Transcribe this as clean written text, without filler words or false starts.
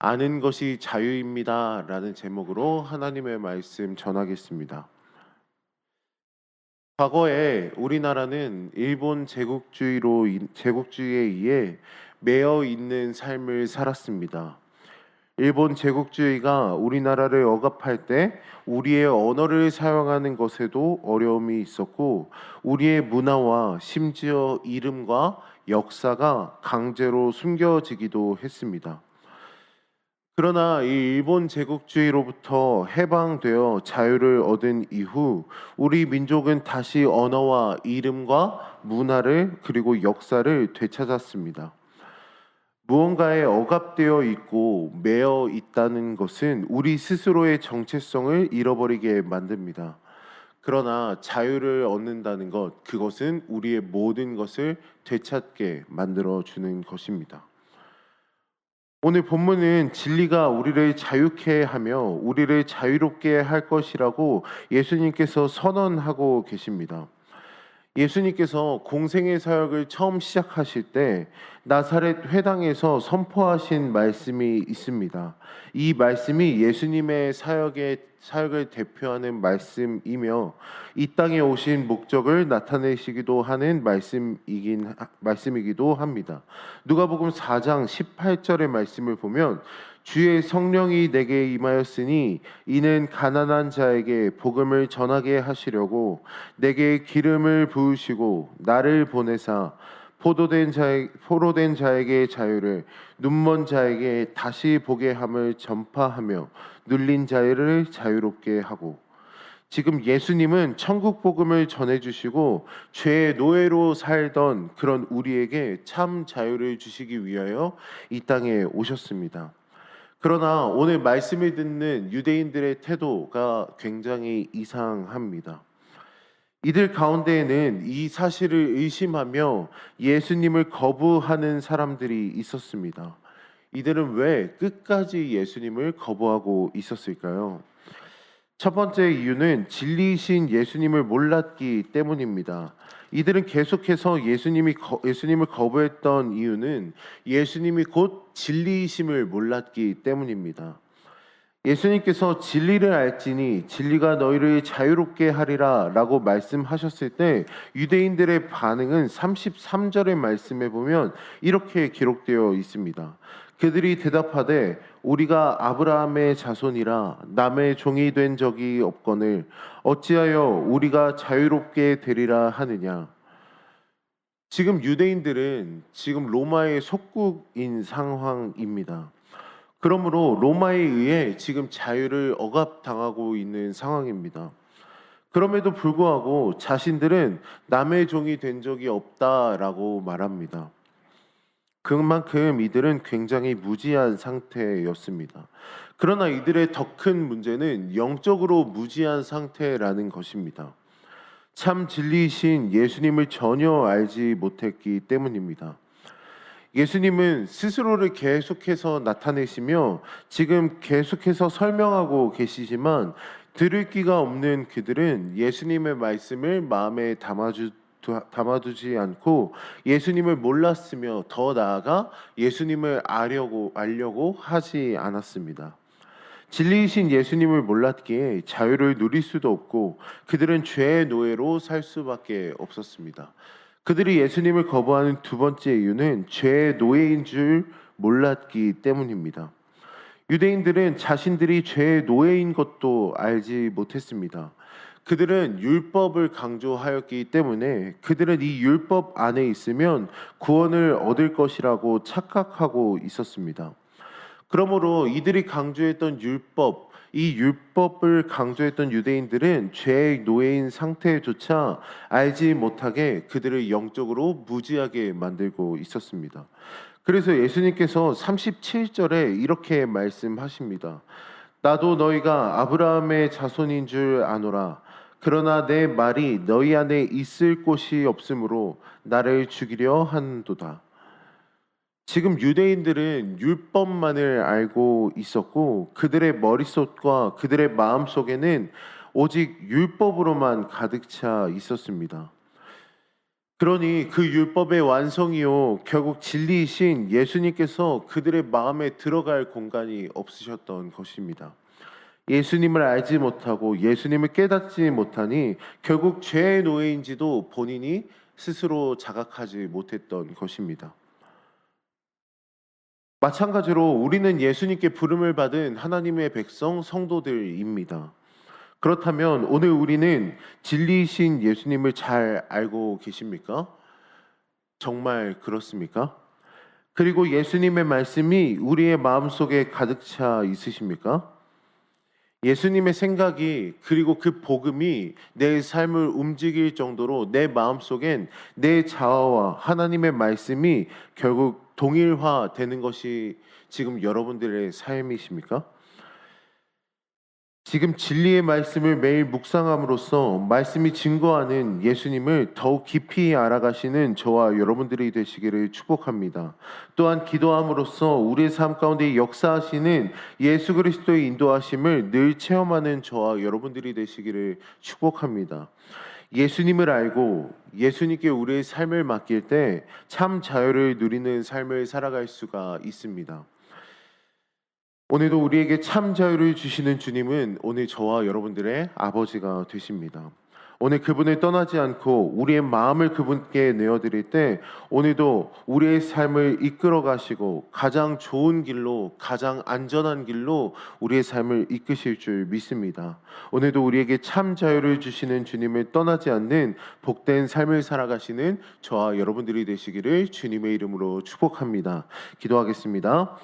아는 것이 자유입니다. 라는 제목으로 하나님의 말씀 전하겠습니다. 과거에 우리나라는 일본 제국주의에 의해 매여 있는 삶을 살았습니다. 일본 제국주의가 우리나라를 억압할 때 우리의 언어를 사용하는 것에도 어려움이 있었고, 우리의 문화와 심지어 이름과 역사가 강제로 숨겨지기도 했습니다. 그러나 이 일본 제국주의로부터 해방되어 자유를 얻은 이후 우리 민족은 다시 언어와 이름과 문화를 그리고 역사를 되찾았습니다. 무언가에 억압되어 있고 매여 있다는 것은 우리 스스로의 정체성을 잃어버리게 만듭니다. 그러나 자유를 얻는다는 것, 그것은 우리의 모든 것을 되찾게 만들어 주는 것입니다. 오늘 본문은 진리가 우리를 자유케 하며 우리를 자유롭게 할 것이라고 예수님께서 선언하고 계십니다. 예수님께서 공생의 사역을 처음 시작하실 때 나사렛 회당에서 선포하신 말씀이 있습니다. 이 말씀이 예수님의 사역을 대표하는 말씀이며 이 땅에 오신 목적을 나타내시기도 하는 말씀이기도 합니다. 누가복음 4장 18절의 말씀을 보면 주의 성령이 내게 임하였으니 이는 가난한 자에게 복음을 전하게 하시려고 내게 기름을 부으시고 나를 보내사 포로된 자에게 자유를, 눈먼 자에게 다시 보게 함을 전파하며 눌린 자를 자유롭게 하고. 지금 예수님은 천국 복음을 전해주시고 죄의 노예로 살던 그런 우리에게 참 자유를 주시기 위하여 이 땅에 오셨습니다. 그러나 오늘 말씀을 듣는 유대인들의 태도가 굉장히 이상합니다. 이들 가운데에는 이 사실을 의심하며 예수님을 거부하는 사람들이 있었습니다. 이들은 왜 끝까지 예수님을 거부하고 있었을까요? 첫 번째 이유는 진리이신 예수님을 몰랐기 때문입니다. 이들은 계속해서 예수님을 거부했던 이유는 예수님이 곧 진리이심을 몰랐기 때문입니다. 예수님께서 진리를 알지니 진리가 너희를 자유롭게 하리라 라고 말씀하셨을 때 유대인들의 반응은 33절의 말씀에 보면 이렇게 기록되어 있습니다. 그들이 대답하되 우리가 아브라함의 자손이라 남의 종이 된 적이 없거늘 어찌하여 우리가 자유롭게 되리라 하느냐. 지금 유대인들은 지금 로마의 속국인 상황입니다. 그러므로 로마에 의해 지금 자유를 억압당하고 있는 상황입니다. 그럼에도 불구하고 자신들은 남의 종이 된 적이 없다라고 말합니다. 그만큼 이들은 굉장히 무지한 상태였습니다. 그러나 이들의 더 큰 문제는 영적으로 무지한 상태라는 것입니다. 참 진리이신 예수님을 전혀 알지 못했기 때문입니다. 예수님은 스스로를 계속해서 나타내시며 지금 계속해서 설명하고 계시지만 들을 귀가 없는 그들은 예수님의 말씀을 마음에 담아두지 않고 예수님을 몰랐으며 더 나아가 예수님을 알려고 하지 않았습니다. 진리이신 예수님을 몰랐기에 자유를 누릴 수도 없고 그들은 죄의 노예로 살 수밖에 없었습니다. 그들이 예수님을 거부하는 두 번째 이유는 죄의 노예인 줄 몰랐기 때문입니다. 유대인들은 자신들이 죄의 노예인 것도 알지 못했습니다. 그들은 율법을 강조하였기 때문에 그들은 이 율법 안에 있으면 구원을 얻을 것이라고 착각하고 있었습니다. 그러므로 이들이 강조했던 이 율법을 강조했던 유대인들은 죄의 노예인 상태조차 알지 못하게 그들을 영적으로 무지하게 만들고 있었습니다. 그래서 예수님께서 37절에 이렇게 말씀하십니다. 나도 너희가 아브라함의 자손인 줄 아노라. 그러나 내 말이 너희 안에 있을 곳이 없으므로 나를 죽이려 한도다. 지금 유대인들은 율법만을 알고 있었고 그들의 머릿속과 그들의 마음속에는 오직 율법으로만 가득 차 있었습니다. 그러니 그 율법의 완성이요 결국 진리이신 예수님께서 그들의 마음에 들어갈 공간이 없으셨던 것입니다. 예수님을 알지 못하고 예수님을 깨닫지 못하니 결국 죄의 노예인지도 본인이 스스로 자각하지 못했던 것입니다. 마찬가지로 우리는 예수님께 부름을 받은 하나님의 백성 성도들입니다. 그렇다면 오늘 우리는 진리이신 예수님을 잘 알고 계십니까? 정말 그렇습니까? 그리고 예수님의 말씀이 우리의 마음속에 가득 차 있으십니까? 예수님의 생각이 그리고 그 복음이 내 삶을 움직일 정도로 내 마음속엔 내 자아와 하나님의 말씀이 결국 동일화되는 것이 지금 여러분들의 삶이십니까? 지금 진리의 말씀을 매일 묵상함으로써 말씀이 증거하는 예수님을 더욱 깊이 알아가시는 저와 여러분들이 되시기를 축복합니다. 또한 기도함으로써 우리의 삶 가운데 역사하시는 예수 그리스도의 인도하심을 늘 체험하는 저와 여러분들이 되시기를 축복합니다. 예수님을 알고 예수님께 우리의 삶을 맡길 때 참 자유를 누리는 삶을 살아갈 수가 있습니다. 오늘도 우리에게 참 자유를 주시는 주님은 오늘 저와 여러분들의 아버지가 되십니다. 오늘 그분을 떠나지 않고 우리의 마음을 그분께 내어드릴 때 오늘도 우리의 삶을 이끌어 가시고 가장 좋은 길로 가장 안전한 길로 우리의 삶을 이끄실 줄 믿습니다. 오늘도 우리에게 참 자유를 주시는 주님을 떠나지 않는 복된 삶을 살아가시는 저와 여러분들이 되시기를 주님의 이름으로 축복합니다. 기도하겠습니다.